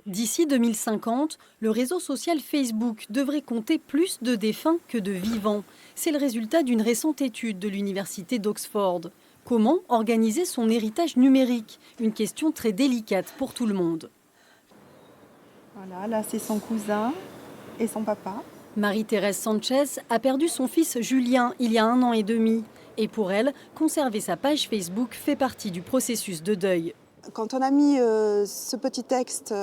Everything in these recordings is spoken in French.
D'ici 2050, le réseau social Facebook devrait compter plus de défunts que de vivants. C'est le résultat d'une récente étude de l'université d'Oxford. Comment organiser son héritage numérique? Une question très délicate pour tout le monde. Voilà, là c'est son cousin et son papa. Marie-Thérèse Sanchez a perdu son fils Julien il y a 1 an et demi. Et pour elle, conserver sa page Facebook fait partie du processus de deuil. Quand on a mis ce petit texte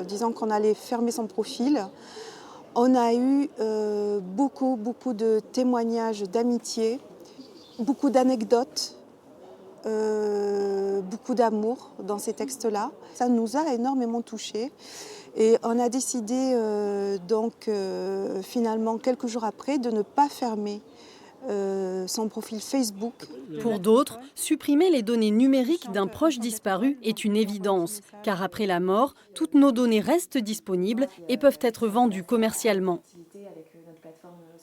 disant qu'on allait fermer son profil, on a eu beaucoup de témoignages d'amitié, beaucoup d'anecdotes, beaucoup d'amour dans ces textes-là. Ça nous a énormément touchés et on a décidé finalement quelques jours après de ne pas fermer son profil Facebook. Pour d'autres, supprimer les données numériques d'un proche disparu est une évidence, car après la mort, toutes nos données restent disponibles et peuvent être vendues commercialement.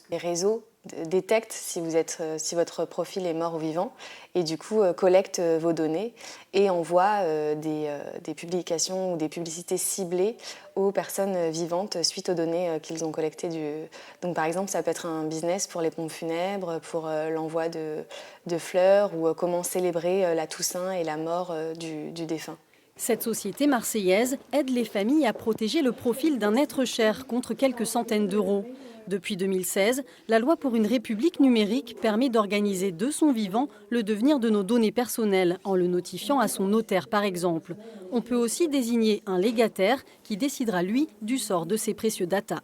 Les réseaux détectent si votre profil est mort ou vivant et du coup collectent vos données et envoient des publications ou des publicités ciblées aux personnes vivantes suite aux données qu'ils ont collectées. Donc par exemple, ça peut être un business pour les pompes funèbres, pour l'envoi de fleurs ou comment célébrer la Toussaint et la mort du défunt. Cette société marseillaise aide les familles à protéger le profil d'un être cher contre quelques centaines d'euros. Depuis 2016, la loi pour une république numérique permet d'organiser de son vivant le devenir de nos données personnelles, en le notifiant à son notaire par exemple. On peut aussi désigner un légataire qui décidera lui du sort de ces précieux data.